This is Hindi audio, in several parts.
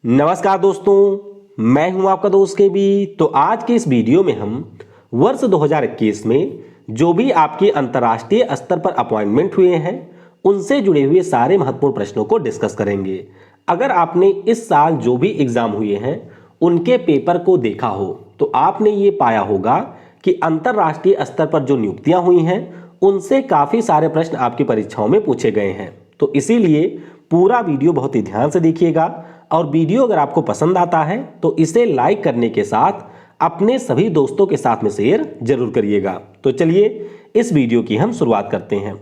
नमस्कार दोस्तों, मैं हूं आपका दोस्त के बी। तो आज के इस वीडियो में हम वर्ष 2021 में जो भी आपके अंतर्राष्ट्रीय स्तर पर अपॉइंटमेंट हुए हैं उनसे जुड़े हुए सारे महत्वपूर्ण प्रश्नों को डिस्कस करेंगे। अगर आपने इस साल जो भी एग्जाम हुए हैं उनके पेपर को देखा हो तो आपने ये पाया होगा कि अंतर्राष्ट्रीय स्तर पर जो नियुक्तियां हुई हैं उनसे काफी सारे प्रश्न आपकी परीक्षाओं में पूछे गए हैं। तो इसीलिए पूरा वीडियो बहुत ही ध्यान से देखिएगा और वीडियो अगर आपको पसंद आता है तो इसे लाइक करने के साथ अपने सभी दोस्तों के साथ में शेयर जरूर करिएगा। तो चलिए इस वीडियो की हम शुरुआत करते हैं।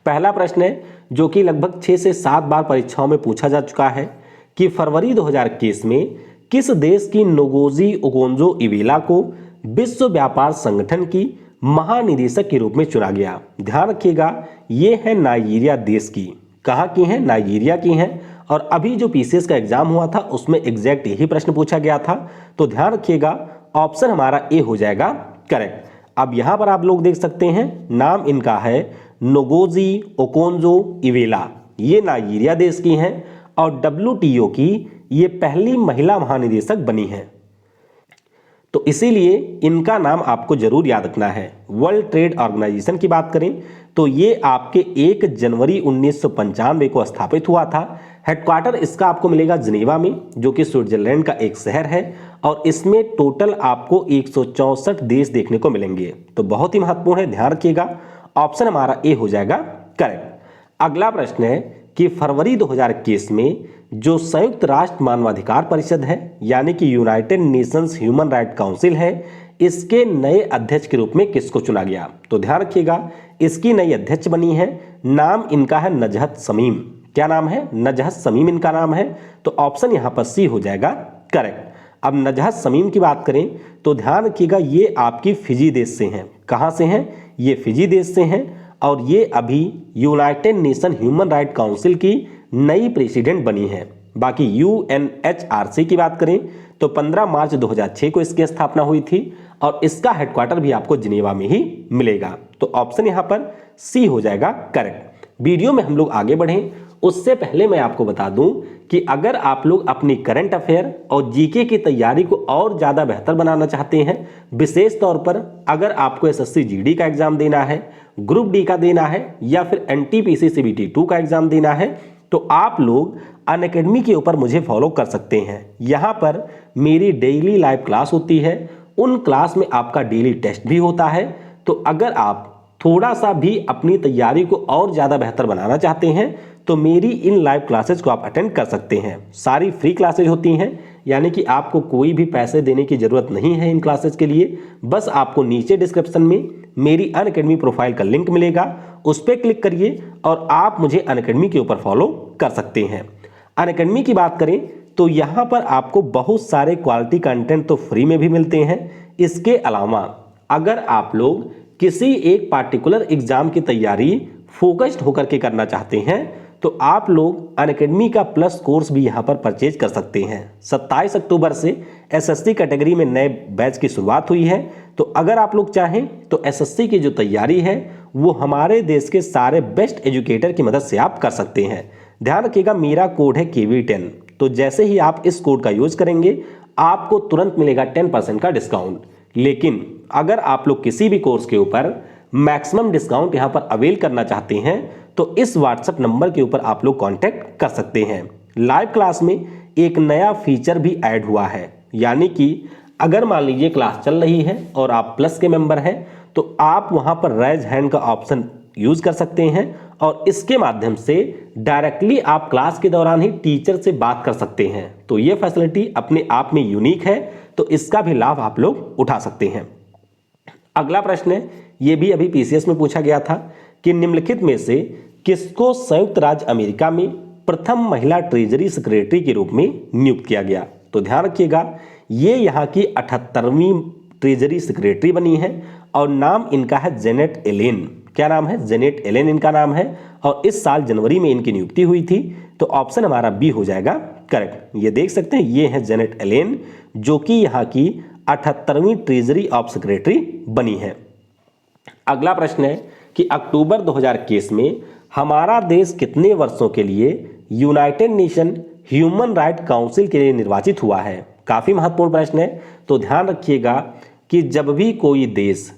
पहला प्रश्न है जो कि लगभग 6 से 7 बार परीक्षाओं में पूछा जा चुका है कि फरवरी 2021 में किस देश की नोगोजी ओकोंजो इवेला को विश्व व्यापार संगठन की महानिदेशक के रूप में चुना गया। ध्यान रखिएगा, ये है नाइजीरिया देश की। कहाँ की हैं? नाइजीरिया की हैं। और अभी जो पीसीएस का एग्जाम हुआ था उसमें एग्जैक्ट यही प्रश्न पूछा गया था। तो ध्यान रखिएगा, ऑप्शन हमारा ए हो जाएगा करेक्ट। अब यहां पर आप लोग देख सकते हैं, नाम इनका है नोगोजी ओकोंजो इवेला। ये नाइजीरिया देश की हैं और डब्ल्यूटीओ की ये पहली महिला महानिदेशक बनी हैं। तो इसीलिए इनका नाम आपको जरूर याद रखना है। वर्ल्ड ट्रेड ऑर्गेनाइजेशन की बात करें तो ये आपके 1 जनवरी 1995 को स्थापित हुआ था। हेडक्वार्टर इसका आपको मिलेगा जिनेवा में, जो कि स्विट्जरलैंड का एक शहर है। और इसमें टोटल आपको 164 देश देखने को मिलेंगे। तो बहुत ही महत्वपूर्ण है, ध्यान रखिएगा। ऑप्शन हमारा ए हो जाएगा करेक्ट। अगला प्रश्न है कि फरवरी 2021 में जो संयुक्त राष्ट्र मानवाधिकार परिषद है यानी कि United Nations human right council है, इसके नए अध्यक्ष के रूप में किसको चुना गया? तो ध्यान रखिएगा, इसकी नई अध्यक्ष बनी है, नाम इनका है नजहत शमीम। क्या नाम है? नजहत शमीम इनका नाम है। तो ऑप्शन यहां पर सी हो जाएगा करेक्ट। अब नजहत शमीम की बात करें तो ध्यान रखिएगा, ये आपकी फिजी देश से हैं। कहां से हैं? ये फिजी देश से हैं और ये अभी United nation human right council की नई प्रेसिडेंट बनी है। बाकी यूएनएचआरसी की बात करें तो 15 मार्च 2006 को इसकी स्थापना हुई थी और इसका हेडक्वार्टर भी आपको जिनेवा में ही मिलेगा। तो ऑप्शन यहां पर सी हो जाएगा करेक्ट। वीडियो में हम लोग आगे बढ़ें उससे पहले मैं आपको बता दूं कि अगर आप लोग अपनी करंट अफेयर और जीके की तैयारी को और ज्यादा बेहतर बनाना चाहते हैं, विशेष तौर पर अगर आपको एसएससी जीडी का एग्जाम देना है, ग्रुप डी का देना है या फिर एनटीपीसी सीबीटी 2 का एग्जाम देना है, तो आप लोग अनअकैडमी के ऊपर मुझे फॉलो कर सकते हैं। यहां पर मेरी डेली लाइव क्लास होती है, उन क्लास में आपका डेली टेस्ट भी होता है। तो अगर आप थोड़ा सा भी अपनी तैयारी को और ज्यादा बेहतर बनाना चाहते हैं तो मेरी इन लाइव क्लासेज को आप अटेंड कर सकते हैं। सारी फ्री क्लासेज होती हैं, यानी कि आपको कोई भी पैसे देने की जरूरत नहीं है इन क्लासेज के लिए। बस आपको नीचे डिस्क्रिप्शन में मेरी अनअकैडमी प्रोफाइल का लिंक मिलेगा, उस पर क्लिक करिए और आप मुझे अनअकैडमी के ऊपर फॉलो कर सकते हैं। अनअकैडमी की बात करें तो यहाँ पर आपको बहुत सारे क्वालिटी कंटेंट तो फ्री में भी मिलते हैं। इसके अलावा अगर आप लोग किसी एक पार्टिकुलर एग्जाम की तैयारी फोकस्ड होकर के करना चाहते हैं तो आप लोग अनअकैडमी का प्लस कोर्स भी यहां पर परचेज कर सकते हैं। 27 अक्टूबर से एसएससी कैटेगरी में नए बैच की शुरुआत हुई है। तो अगर आप लोग चाहें तो एसएससी की जो तैयारी है वो हमारे देश के सारे बेस्ट एजुकेटर की मदद से आप कर सकते हैं। ध्यान रखिएगा, मेरा कोड है KV10। तो जैसे ही आप इस कोड का यूज करेंगे आपको तुरंत मिलेगा 10% का डिस्काउंट। लेकिन अगर आप लोग किसी भी कोर्स के ऊपर मैक्सिमम डिस्काउंट यहां पर अवेल करना चाहते हैं तो इस व्हाट्सएप नंबर के ऊपर आप लोग कांटेक्ट कर सकते हैं। लाइव क्लास में एक नया फीचर भी ऐड हुआ है, यानी कि अगर मान लीजिए क्लास चल रही है और आप प्लस के मेंबर हैं तो आप वहां पर रेज हैंड का ऑप्शन यूज कर सकते हैं और इसके माध्यम से डायरेक्टली आप क्लास के दौरान ही टीचर से बात कर सकते हैं। तो ये फैसिलिटी अपने आप में यूनिक है, तो इसका भी लाभ आप लोग उठा सकते हैं। अगला प्रश्न है, यह भी अभी पीसीएस में पूछा गया था कि निम्नलिखित में से किसको संयुक्त राज्य अमेरिका में प्रथम महिला ट्रेजरी सेक्रेटरी के रूप में नियुक्त किया गया? तो ध्यान रखिएगा, ये यहाँ की 78वीं ट्रेजरी सेक्रेटरी बनी है और नाम इनका है जेनेट एलेन। क्या नाम है? जेनेट एलेन इनका नाम है और इस साल जनवरी में इनकी नियुक्ति हुई थी। तो ऑप्शन हमारा बी हो जाएगा करेक्ट। ये देख सकते हैं, ये है जेनेट एलेन जो कि यहाँ की 78वीं ट्रेजरी ऑफ सेक्रेटरी बनी है। अगला प्रश्न है कि अक्टूबर 2021 में हमारा देश कितने वर्षों के लिए United nation human right council के लिए निर्वाचित हुआ है? काफी महत्वपूर्ण प्रश्न है। तो ध्यान रखिएगा कि जब भी कोई देश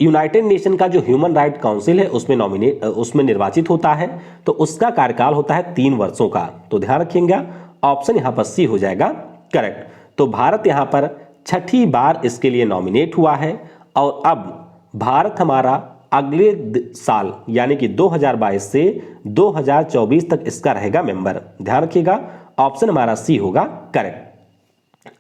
यूनाइटेड नेशन का जो ह्यूमन राइट काउंसिल है उसमें निर्वाचित होता है तो उसका कार्यकाल होता है 3 वर्षों का। तो ध्यान रखिएगा ऑप्शन यहां पर सी हो जाएगा करेक्ट। तो भारत यहां पर 6ठी बार इसके लिए नॉमिनेट हुआ है और अब भारत हमारा अगले साल यानी कि 2022 से 2024 तक इसका रहेगा मेंबर। ध्यान रखिएगा ऑप्शन हमारा सी होगा करेक्ट।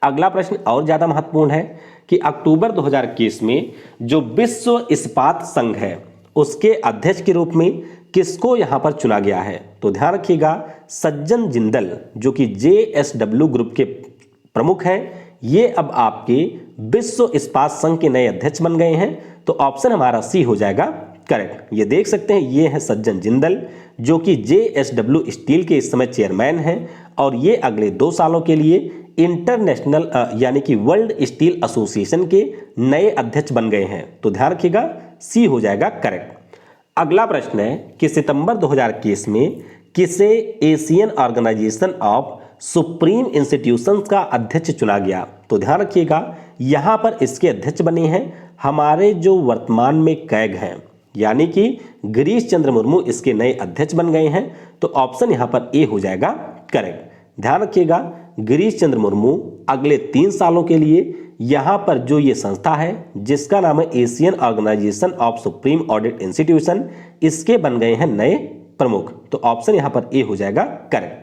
अगला प्रश्न और ज्यादा महत्वपूर्ण है कि अक्टूबर 2021 में जो विश्व इस्पात संघ है उसके अध्यक्ष के रूप में किसको यहां पर चुना गया है? तो ध्यान रखिएगा सज्जन जिंदल जो कि JSW ग्रुप के प्रमुख हैं, ये अब आपके विश्व इस्पात संघ के नए अध्यक्ष बन गए हैं। तो ऑप्शन हमारा सी हो जाएगा करेक्ट। ये देख सकते हैं ये है सज्जन जिंदल जो कि JSW स्टील के इस समय चेयरमैन हैं और ये अगले 2 सालों के लिए इंटरनेशनल यानी कि वर्ल्ड स्टील एसोसिएशन के नए अध्यक्ष बन गए हैं। तो ध्यान रखिएगा सी हो जाएगा करेक्ट। अगला प्रश्न है कि सितंबर 2021 में किसे Asian organisation of supreme institutions का अध्यक्ष चुना गया? तो ध्यान रखिएगा यहां पर इसके अध्यक्ष बने हैं हमारे जो वर्तमान में कैग हैं यानी कि गिरीश चंद्र मुर्मू इसके नए अध्यक्ष बन गए हैं। तो ऑप्शन यहां पर ए हो जाएगा करेक्ट। ध्यान रखिएगा गिरीश चंद्र मुर्मू अगले 3 सालों के लिए यहां पर जो ये संस्था है जिसका नाम है Asian organisation of supreme audit institution, इसके बन गए हैं नए प्रमुख। तो ऑप्शन यहां पर ए हो जाएगा करेक्ट।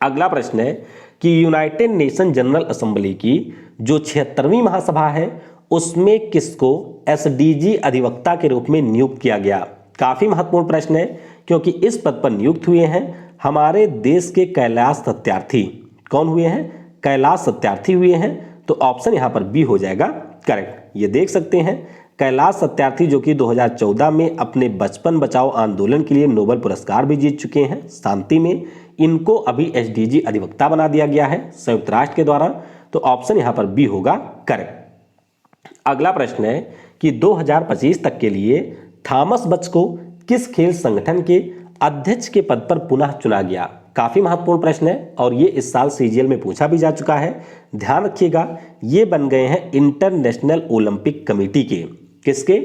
अगला प्रश्न है कि यूनाइटेड नेशन जनरल असेंबली की जो 76वीं महासभा है उसमें किसको SDG अधिवक्ता के रूप में नियुक्त किया गया? काफी महत्वपूर्ण प्रश्न है क्योंकि इस पद पर नियुक्त हुए हैं हमारे देश के कैलाश सत्यार्थी। कौन हुए हैं? कैलाश सत्यार्थी हुए हैं। तो ऑप्शन यहां पर बी हो जाएगा करेक्ट। ये देख सकते हैं कैलाश सत्यार्थी जो कि 2014 में अपने बचपन बचाओ आंदोलन के लिए नोबेल पुरस्कार भी जीत चुके हैं शांति में, इनको अभी SDG अधिवक्ता बना दिया गया है संयुक्त राष्ट्र के द्वारा। तो ऑप्शन यहां पर बी होगा करेक्ट। अगला प्रश्न है कि 2025 तक के लिए थॉमस बच को किस खेल संगठन के अध्यक्ष के पद पर पुनः चुना गया? काफी महत्वपूर्ण प्रश्न है और ये इस साल CGL में पूछा भी जा चुका है। ध्यान रखिएगा ये बन गए हैं इंटरनेशनल ओलंपिक कमेटी के, किसके?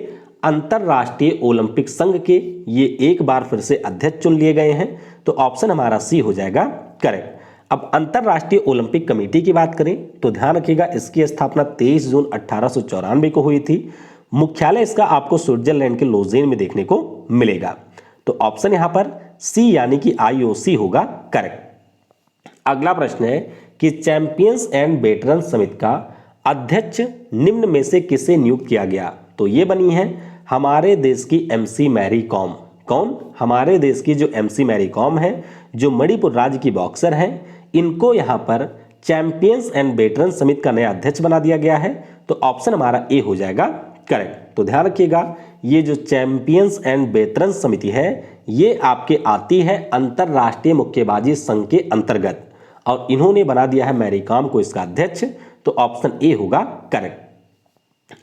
अंतरराष्ट्रीय ओलंपिक संघ के ये एक बार फिर से अध्यक्ष चुन लिए गए हैं। तो ऑप्शन हमारा सी हो जाएगा करेक्ट। अब अंतरराष्ट्रीय ओलंपिक कमेटी की बात करें तो ध्यान रखिएगा इसकी स्थापना 23 जून 1894 को हुई थी। मुख्यालय इसका आपको स्विट्जरलैंड के लोजेन में देखने को मिलेगा। तो ऑप्शन यहां पर सी यानी कि IOC होगा करेक्ट। अगला प्रश्न है कि चैंपियंस एंड वेटरन समिति का अध्यक्ष निम्न में से किसे नियुक्त किया गया? तो ये बनी है हमारे देश की MC मैरी कॉम। कौन? हमारे देश की जो MC मैरी कॉम है जो मणिपुर राज्य की बॉक्सर हैं, इनको यहां पर चैंपियंस एंड वेटरन समिति का नया अध्यक्ष बना दिया गया है। तो ऑप्शन हमारा ए हो जाएगा करेक्ट। तो ध्यान रखिएगा ये जो चैंपियंस एंड वेटरन समिति है ये आपके आती है अंतरराष्ट्रीय मुक्केबाजी संघ के अंतर्गत और इन्होंने बना दिया है मैरी कॉम को इसका अध्यक्ष। तो ऑप्शन ए होगा करेक्ट।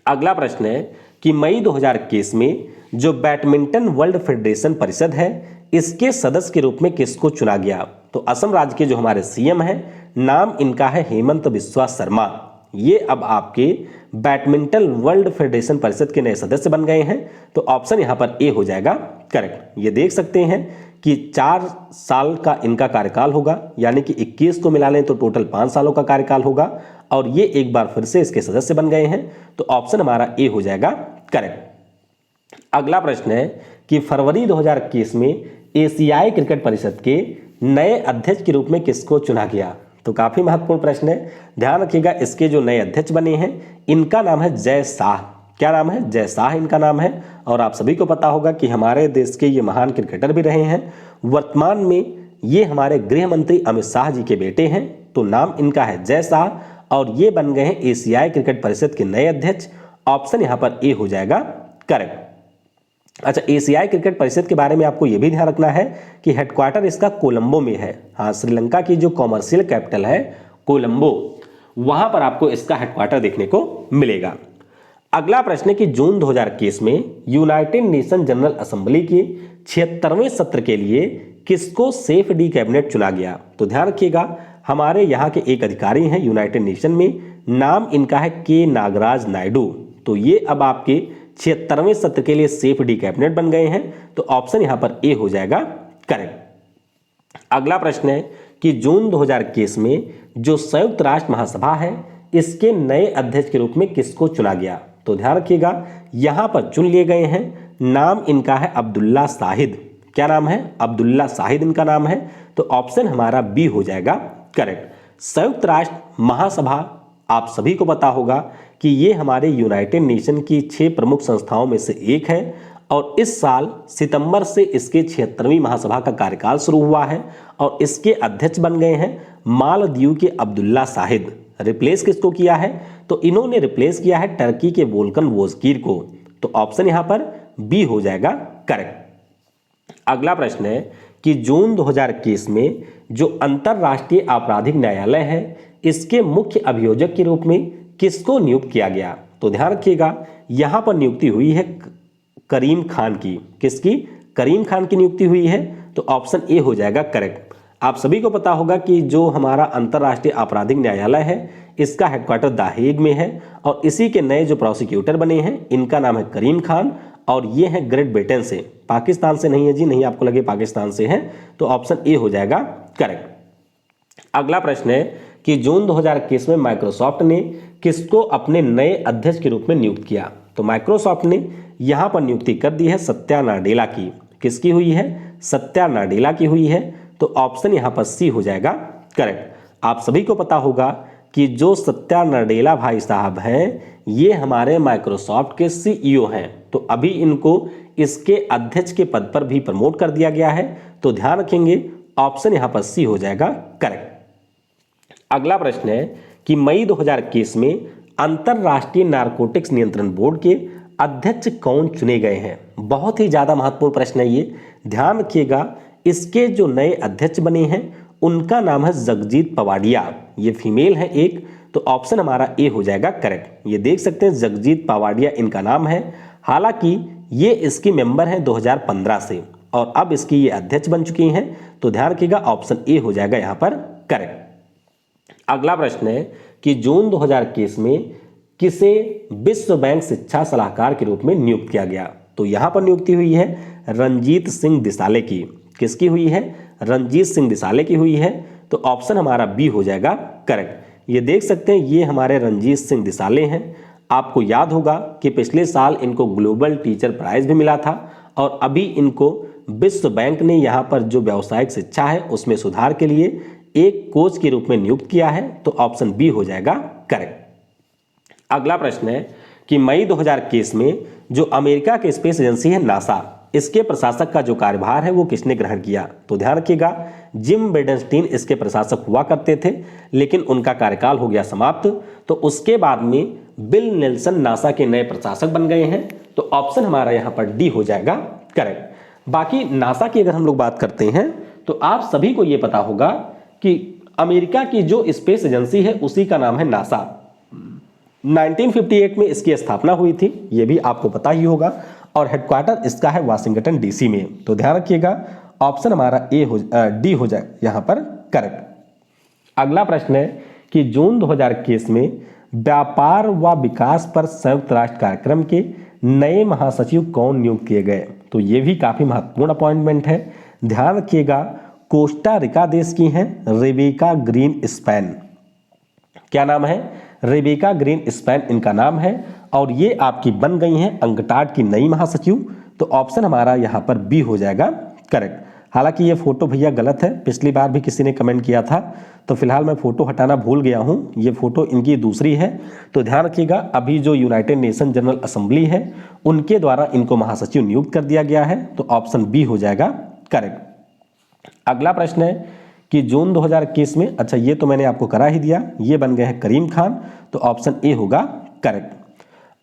अगला प्रश्न है कि मई 2021 में जो बैडमिंटन वर्ल्ड फेडरेशन परिषद है इसके सदस्य के रूप में किसको चुना गया? तो असम राज्य के जो हमारे CM हैं नाम इनका है हेमंत बिस्वा शर्मा। ये अब आपके बैडमिंटन वर्ल्ड फेडरेशन परिषद के नए सदस्य बन गए हैं। तो ऑप्शन यहां पर ए हो जाएगा करेक्ट। ये देख सकते हैं कि 4 साल का इनका कार्यकाल होगा यानी कि 21 को मिला लें तो टोटल 5 सालों का कार्यकाल होगा और ये एक बार फिर से इसके सदस्य बन गए हैं। तो ऑप्शन हमारा ए हो जाएगा करेक्ट। अगला प्रश्न है कि फरवरी 2021 में एशियाई क्रिकेट परिषद के नए अध्यक्ष के रूप में किसको चुना गया? तो काफी महत्वपूर्ण प्रश्न है। ध्यान रखिएगा इसके जो नए अध्यक्ष बने हैं इनका नाम है जय शाह। क्या नाम है? जय शाह इनका नाम है और आप सभी को पता होगा कि हमारे देश के ये महान क्रिकेटर भी रहे हैं। वर्तमान में ये हमारे गृह मंत्री अमित शाह जी के बेटे हैं। तो नाम इनका है जय शाह और ये बन गए हैं एशियाई क्रिकेट परिषद के नए अध्यक्ष। ऑप्शन यहां पर ए हो जाएगा करेक्ट। अच्छा, एशियाई क्रिकेट परिषद के बारे में आपको यह भी ध्यान रखना है कि हेडक्वार्टर इसका कोलंबो में है। हाँ, श्रीलंका की जो कॉमर्शियल कैपिटल है कोलंबो, वहां पर आपको इसका हेडक्वार्टर देखने को मिलेगा। अगला प्रश्न है कि जून 2021 में यूनाइटेड नेशन जनरल असेंबली के 76वें सत्र के लिए किसको सेफ डी कैबिनेट चुना गया? तो ध्यान रखिएगा, हमारे यहाँ के एक अधिकारी हैं यूनाइटेड नेशन में, नाम इनका है के नागराज नायडू। तो ये अब आपके 76वें सत्र के लिए सेफ डी कैबिनेट बन गए हैं। तो ऑप्शन यहाँ पर ए हो जाएगा करेक्ट। अगला प्रश्न है कि जून 2021 में जो संयुक्त राष्ट्र महासभा है, इसके नए अध्यक्ष के रूप में किसको चुना गया? तो ध्यान रखिएगा, यहां पर चुन लिए गए हैं, नाम इनका है अब्दुल्ला शाहिद। क्या नाम है? अब्दुल्ला शाहिद इनका नाम है। तो ऑप्शन हमारा बी हो जाएगा करेक्ट। संयुक्त राष्ट्र महासभा आप सभी को पता होगा कि ये हमारे यूनाइटेड नेशन की 6 प्रमुख संस्थाओं में से एक है और इस साल सितंबर से इसके 76वीं महासभा का कार्यकाल शुरू हुआ है और इसके अध्यक्ष बन गए हैं मालदीव के अब्दुल्ला शाहिद। रिप्लेस किसको किया है? तो इन्होंने रिप्लेस किया है टर्की के वोल्कन वोजकीर को। तो ऑप्शन यहां पर बी हो जाएगा करेक्ट। अगला प्रश्न है कि जून 2021 में जो अंतरराष्ट्रीय आपराधिक न्यायालय है, इसके मुख्य अभियोजक के रूप में किसको नियुक्त किया गया? तो ध्यान रखिएगा, यहां पर नियुक्ति हुई है करीम खान की। किसकी? करीम खान की नियुक्ति हुई है। तो ऑप्शन ए हो जाएगा करेक्ट। आप सभी को पता होगा कि जो हमारा अंतरराष्ट्रीय आपराधिक न्यायालय है, इसका हेडक्वार्टर द हेग में है और इसी के नए जो प्रोसिक्यूटर बने हैं, इनका नाम है करीम खान और ये हैं ग्रेट ब्रिटेन से, पाकिस्तान से नहीं है जी, नहीं आपको लगे पाकिस्तान से है। तो ऑप्शन ए हो जाएगा करेक्ट। अगला प्रश्न है कि जून 2021 में माइक्रोसॉफ्ट ने किसको अपने नए अध्यक्ष के रूप में नियुक्त किया? तो माइक्रोसॉफ्ट ने यहां पर नियुक्ति कर दी है सत्या नाडेला की। किसकी हुई है? सत्या नाडेला की हुई है। तो ऑप्शन यहां पर सी हो जाएगा करेक्ट। आप सभी को पता होगा कि जो सत्या नाडेला भाई साहब हैं, ये हमारे माइक्रोसॉफ्ट के सीईओ हैं। तो अभी इनको इसके अध्यक्ष के पद पर भी प्रमोट कर दिया गया है। तो ध्यान रखेंगे, ऑप्शन यहां पर सी हो जाएगा करेक्ट। अगला प्रश्न है कि मई 2021 में अंतरराष्ट्रीय नारकोटिक्स नियंत्रण बोर्ड के अध्यक्ष कौन चुने गए हैं? बहुत ही ज्यादा महत्वपूर्ण प्रश्न है ये, ध्यान रखिएगा। इसके जो नए अध्यक्ष बने हैं, उनका नाम है जगजीत पवाडिया। ये फीमेल है एक। तो ऑप्शन हमारा ए हो जाएगा करेक्ट। ये देख सकते हैं जगजीत पवाडिया इनका नाम है। हालांकि ये इसकी मेंबर हैं 2015 से और अब इसकी ये अध्यक्ष बन चुकी हैं। तो ध्यान रखिएगा, ऑप्शन ए हो जाएगा यहां पर करेक्ट। अगला प्रश्न है कि जून 2021 में किसे विश्व बैंक शिक्षा सलाहकार के रूप में नियुक्त किया गया? तो यहां पर नियुक्ति हुई है रंजीत सिंह दिसाले की। किसकी हुई है? रंजीत सिंह दिसाले की हुई है। तो ऑप्शन हमारा बी हो जाएगा करेक्ट। ये देख सकते हैं, ये हमारे रंजीत सिंह दिसाले हैं। आपको याद होगा कि पिछले साल इनको ग्लोबल टीचर प्राइज भी मिला था और अभी इनको विश्व बैंक ने यहाँ पर जो व्यावसायिक शिक्षा है उसमें सुधार के लिए एक कोच के रूप में नियुक्त किया है। तो ऑप्शन बी हो जाएगा करेक्ट। अगला प्रश्न है कि मई 2021 में जो अमेरिका की स्पेस एजेंसी है नासा, इसके प्रशासक का जो कार्यभार है वो किसने ग्रहण किया? तो ध्यान रखिएगा, जिम बेडेनस्टीन इसके प्रशासक हुआ करते थे, लेकिन उनका कार्यकाल हो गया समाप्त। तो उसके बाद में बिल नेल्सन नासा के नए प्रशासक बन गए हैं। तो ऑप्शन हमारा यहाँ पर डी हो जाएगा करेक्ट। बाकी नासा की अगर हम लोग बात करते हैं तो आप सभी को ये पता होगा कि अमेरिका की जो स्पेस एजेंसी है उसी का नाम है नासा। 1958 में इसकी स्थापना हुई थी, ये भी आपको पता ही होगा, और हेडक्वार्टर इसका है वाशिंगटन डीसी में। तो ध्यान रखिएगा, ऑप्शन हमारा डी हो जाए यहां पर करेक्ट। अगला प्रश्न है कि जून 2021 में व्यापार व विकास पर संयुक्त राष्ट्र कार्यक्रम के नए महासचिव कौन नियुक्त किए गए? तो ये भी काफी महत्वपूर्ण अपॉइंटमेंट है। ध्यान रखिएगा, कोस्टा रिका देश की हैं रेबेका ग्रीन स्पैन। क्या नाम है? रेबेका ग्रीन स्पैन इनका नाम है और ये आपकी बन गई हैं अंकटाड की नई महासचिव। तो ऑप्शन हमारा यहाँ पर बी हो जाएगा करेक्ट। हालांकि ये फोटो भैया गलत है, पिछली बार भी किसी ने कमेंट किया था, तो फिलहाल मैं फोटो हटाना भूल गया हूँ। ये फोटो इनकी दूसरी है। तो ध्यान रखिएगा, अभी जो यूनाइटेड नेशन जनरल असेंबली है उनके द्वारा इनको महासचिव नियुक्त कर दिया गया है। तो ऑप्शन बी हो जाएगा करेक्ट। अगला प्रश्न है कि जून 2021 में, अच्छा ये तो मैंने आपको करा ही दिया, ये बन गए हैं करीम खान। तो ऑप्शन ए होगा करेक्ट।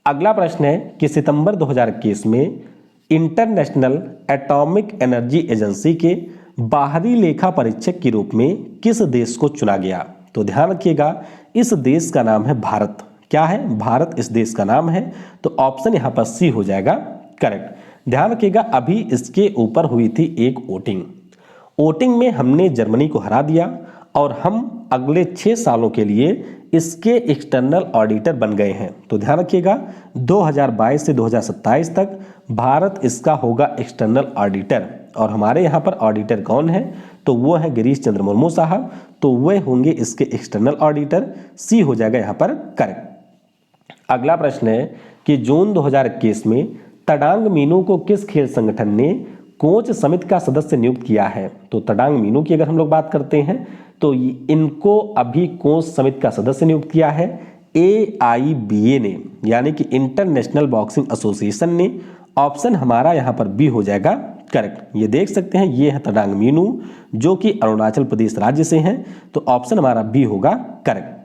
अगला प्रश्न है कि सितंबर 2021 में इंटरनेशनल एटॉमिक एनर्जी एजेंसी के बाहरी लेखा परीक्षक के रूप में किस देश को चुना गया? तो ध्यान रखिएगा, इस देश का नाम है भारत। क्या है? भारत इस देश का नाम है। तो ऑप्शन यहाँ पर सी हो जाएगा करेक्ट। ध्यान रखिएगा, अभी इसके ऊपर हुई थी एक वोटिंग में हमने जर्मनी को हरा दिया और हम अगले 6 सालों के लिए इसके एक्सटर्नल ऑडिटर बन गए हैं। तो ध्यान रखिएगा 2022 से 2027 तक भारत इसका होगा एक्सटर्नल ऑडिटर। और हमारे यहाँ पर ऑडिटर कौन है? तो वो है गिरीश चंद्र मुर्मू साहब। तो वह होंगे इसके एक्सटर्नल ऑडिटर। सी हो जाएगा यहाँ पर करेक्ट। अगला प्रश्न है कि जून 2021 में तडांग मीनू को किस खेल संगठन ने कोच समिति का सदस्य नियुक्त किया है? तो तडांग मीनू की अगर हम लोग बात करते हैं तो इनको अभी कोच समिति का सदस्य नियुक्त किया है AIBA ने, यानी कि इंटरनेशनल बॉक्सिंग एसोसिएशन ने। ऑप्शन हमारा यहाँ पर बी हो जाएगा करेक्ट। ये देख सकते हैं, ये है तडांग मीनू जो कि अरुणाचल प्रदेश राज्य से हैं। तो ऑप्शन हमारा बी होगा करेक्ट।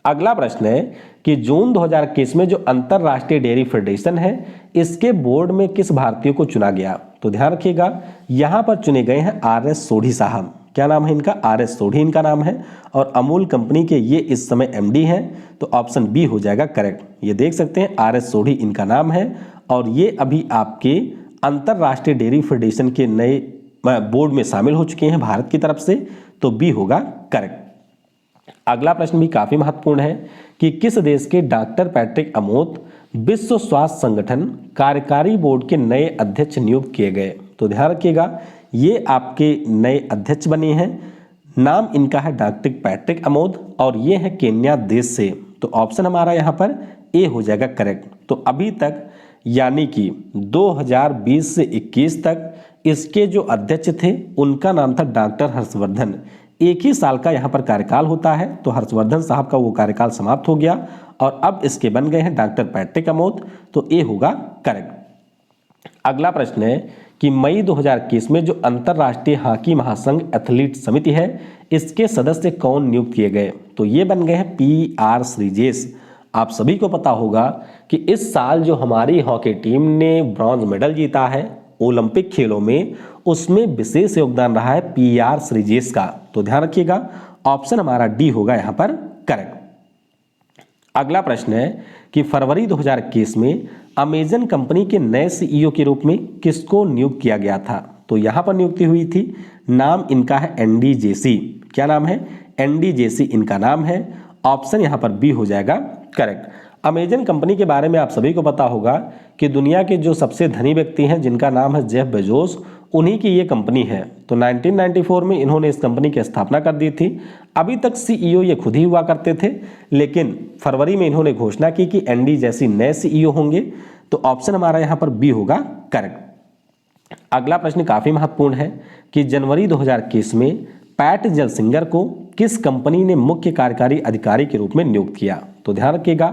अगला प्रश्न है कि जून 2021 में जो अंतरराष्ट्रीय डेयरी फेडरेशन है इसके बोर्ड में किस भारतीय को चुना गया? तो ध्यान रखिएगा यहाँ पर चुने गए हैं RS सोढ़ी साहब। क्या नाम है इनका? RS सोढ़ी इनका नाम है और अमूल कंपनी के ये इस समय MD हैं। तो ऑप्शन बी हो जाएगा करेक्ट। ये देख सकते हैं RS सोढ़ी इनका नाम है और ये अभी आपके अंतरराष्ट्रीय डेयरी फेडरेशन के नए बोर्ड में शामिल हो चुके हैं भारत की तरफ से। तो बी होगा करेक्ट। अगला प्रश्न भी काफी महत्वपूर्ण है कि किस देश के डॉक्टर पैट्रिक अमोत विश्व स्वास्थ्य संगठन कार्यकारी बोर्ड के नए अध्यक्ष नियुक्त किए गए? तो ध्यान रखिएगा ये आपके नए अध्यक्ष बने हैं। नाम इनका है डॉक्टर पैट्रिक अमोद और ये है केन्या देश से। तो ऑप्शन हमारा यहाँ पर ए हो जाएगा करेक्ट। तो अभी तक यानी कि 2020 से 21 तक इसके जो अध्यक्ष थे उनका नाम था डॉक्टर हर्षवर्धन। एक ही साल का यहाँ पर कार्यकाल होता है। तो हर्षवर्धन साहब का वो कार्यकाल समाप्त हो गया और अब इसके बन गए हैं डॉक्टर पैट्रिक अमोत। तो ए होगा करेक्ट। अगला प्रश्न है कि मई 2021 में जो अंतरराष्ट्रीय हॉकी महासंघ एथलीट समिति है इसके सदस्य कौन नियुक्त किए गए? तो ये बन गए हैं PR श्रीजेश। आप सभी को पता होगा कि इस साल जो हमारी हॉकी टीम ने ब्रॉन्ज मेडल जीता है ओलंपिक खेलों में, उसमें विशेष योगदान रहा है PR श्रीजेश का। तो ध्यान रखिएगा ऑप्शन हमारा डी होगा यहाँ पर करेक्ट। अगला प्रश्न है कि फरवरी 2021 में अमेजन कंपनी के नए CEO के रूप में किसको नियुक्त किया गया था? तो यहाँ पर नियुक्ति हुई थी। नाम इनका है ND JC। क्या नाम है? ND JC इनका नाम है। ऑप्शन यहाँ पर बी हो जाएगा करेक्ट। अमेजन कंपनी के बारे में आप सभी को पता होगा कि दुनिया के जो सबसे धनी व्यक्ति हैं जिनका नाम है जेफ बेजोस, उन्हीं की ये कंपनी है। तो 1994 में इन्होंने इस कंपनी की स्थापना कर दी थी। अभी तक CEO ये खुद ही हुआ करते थे, लेकिन फरवरी में इन्होंने घोषणा की कि ND जैसी नए CEO होंगे। तो ऑप्शन हमारा यहाँ पर बी होगा करेक्ट। अगला प्रश्न काफी महत्वपूर्ण है कि जनवरी 2021 में पैट जलसिंगर को किस कंपनी ने मुख्य कार्यकारी अधिकारी के रूप में नियुक्त किया? तो ध्यान रखिएगा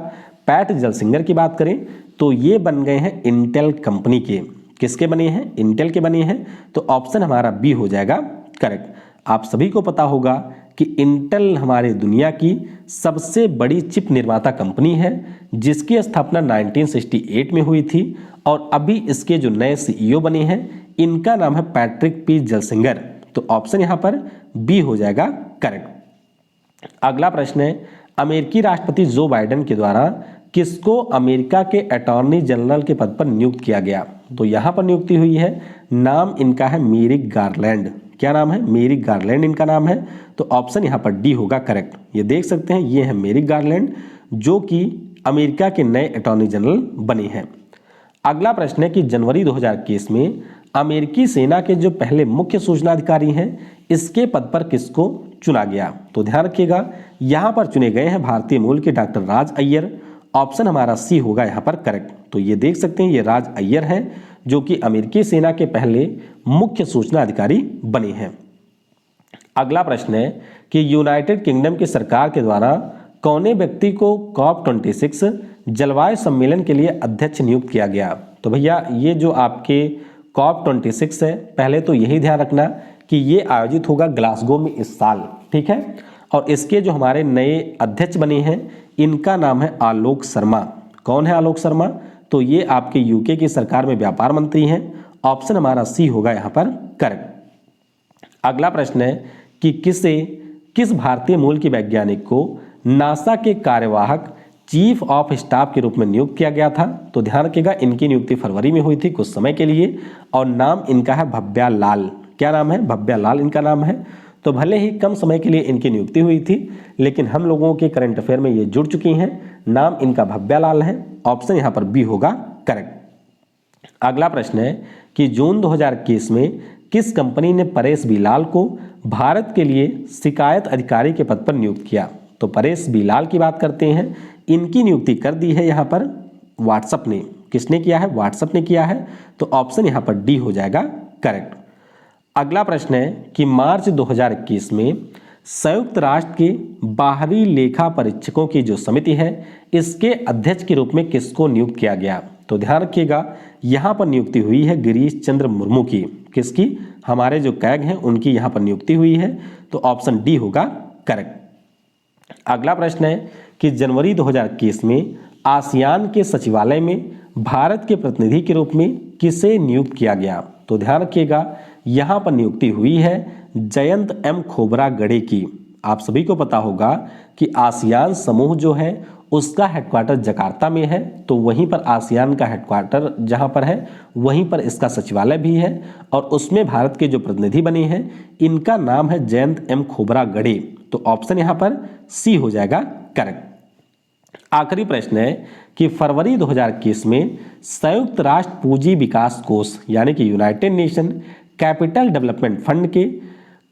पैट जलसिंगर की बात करें तो ये बन गए हैं इंटेल कंपनी के। किसके बने हैं? इंटेल के बने हैं। तो ऑप्शन हमारा बी हो जाएगा करेक्ट। आप सभी को पता होगा कि इंटेल हमारे दुनिया की सबसे बड़ी चिप निर्माता कंपनी है जिसकी स्थापना 1968 में हुई थी और अभी इसके जो नए CEO बने हैं इनका नाम है पैट्रिक P जलसिंगर। तो ऑप्शन यहाँ पर बी हो जाएगा करेक्ट। अगला प्रश्न है अमेरिकी राष्ट्रपति जो बाइडेन के द्वारा किसको अमेरिका के अटॉर्नी जनरल के पद पर नियुक्त किया गया? तो यहाँ पर नियुक्ति हुई है। नाम इनका है मेरिक गारलैंड। क्या नाम है? मेरिक गारलैंड इनका नाम है। तो ऑप्शन यहाँ पर डी होगा करेक्ट। ये देख सकते हैं ये है मेरिक गारलैंड जो कि अमेरिका के नए अटॉर्नी जनरल बने हैं। अगला प्रश्न है कि जनवरी 2021 में अमेरिकी सेना के जो पहले मुख्य सूचना अधिकारी हैं इसके पद पर किसको चुना गया? तो ध्यान रखिएगा यहाँ पर चुने गए हैं भारतीय मूल के डॉक्टर राज अय्यर। ऑप्शन हमारा सी होगा यहाँ पर करेक्ट। तो ये देख सकते हैं ये राज अय्यर हैं जो कि अमेरिकी सेना के पहले मुख्य सूचना अधिकारी बने हैं। अगला प्रश्न है कि यूनाइटेड किंगडम की सरकार के द्वारा कौने व्यक्ति को COP26 जलवायु सम्मेलन के लिए अध्यक्ष नियुक्त किया गया? तो भैया ये जो आपके COP26 है, पहले तो यही ध्यान रखना कि ये आयोजित होगा ग्लासगो में इस साल, ठीक है। और इसके जो हमारे नए अध्यक्ष बने हैं इनका नाम है आलोक शर्मा। कौन है आलोक शर्मा? तो ये आपके यूके की सरकार में व्यापार मंत्री हैं। ऑप्शन हमारा सी होगा यहाँ पर करेक्ट। अगला प्रश्न है कि किस भारतीय मूल के वैज्ञानिक को नासा के कार्यवाहक चीफ ऑफ स्टाफ के रूप में नियुक्त किया गया था। तो ध्यान रखिएगा, इनकी नियुक्ति फरवरी में हुई थी कुछ समय के लिए, और नाम इनका है भव्या लाल। क्या नाम है? भव्या लाल इनका नाम है। तो भले ही कम समय के लिए इनकी नियुक्ति हुई थी, लेकिन हम लोगों के करंट अफेयर में ये जुड़ चुकी हैं। नाम इनका भव्या लाल है। ऑप्शन यहाँ पर बी होगा करेक्ट। अगला प्रश्न है कि जून 2021 में किस कंपनी ने परेश बी लाल को भारत के लिए शिकायत अधिकारी के पद पर नियुक्त किया? तो परेश बी लाल की बात करते हैं। इनकी नियुक्ति कर दी है यहाँ पर व्हाट्सएप ने। किसने किया है? व्हाट्सएप ने किया है। तो ऑप्शन यहाँ पर डी हो जाएगा करेक्ट। अगला प्रश्न है कि मार्च 2021 में संयुक्त राष्ट्र के बाहरी लेखा परीक्षकों की जो समिति है, इसके अध्यक्ष के रूप में किसको नियुक्त किया गया? तो ध्यान रखिएगा, यहाँ पर नियुक्ति हुई है गिरीश चंद्र मुर्मू की। किसकी? हमारे जो कैग हैं उनकी यहाँ पर नियुक्ति हुई है। तो ऑप्शन डी होगा करेक्ट। अगला प्रश्न है कि जनवरी 2021 में आसियान के सचिवालय में भारत के प्रतिनिधि के रूप में किसे नियुक्त किया गया? तो ध्यान रखिएगा, यहाँ पर नियुक्ति हुई है जयंत एम खोबरागड़े की। आप सभी को पता होगा कि आसियान समूह जो है उसका हेडक्वार्टर जकार्ता में है। तो वहीं पर आसियान का हेडक्वार्टर जहाँ पर है वहीं पर इसका सचिवालय भी है, और उसमें भारत के जो प्रतिनिधि बने हैं इनका नाम है जयंत एम खोबरागड़े। तो ऑप्शन यहाँ पर सी हो जाएगा करेक्ट। आखिरी प्रश्न है कि फरवरी 2021 में संयुक्त राष्ट्र पूंजी विकास कोष यानी कि United nation capital development fund के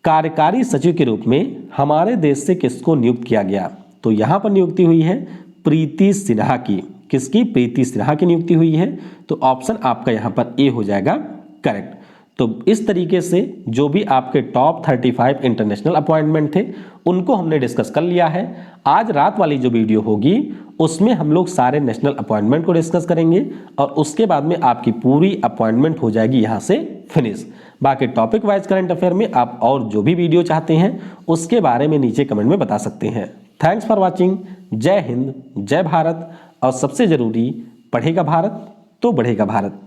कार्यकारी सचिव के रूप में हमारे देश से किसको नियुक्त किया गया? तो यहाँ पर नियुक्ति हुई है प्रीति सिन्हा की। किसकी? प्रीति सिन्हा की नियुक्ति हुई है। तो ऑप्शन आपका यहाँ पर ए हो जाएगा करेक्ट। तो इस तरीके से जो भी आपके टॉप 35 इंटरनेशनल अपॉइंटमेंट थे उनको हमने डिस्कस कर लिया है। आज रात वाली जो वीडियो होगी उसमें हम लोग सारे नेशनल अपॉइंटमेंट को डिस्कस करेंगे, और उसके बाद में आपकी पूरी अपॉइंटमेंट हो जाएगी यहाँ से फिनिश। बाकी टॉपिक वाइज करंट अफेयर में आप और जो भी वीडियो चाहते हैं उसके बारे में नीचे कमेंट में बता सकते हैं। Thanks for watching. जय हिंद, जय भारत, और सबसे जरूरी, पढ़ेगा भारत तो बढ़ेगा भारत।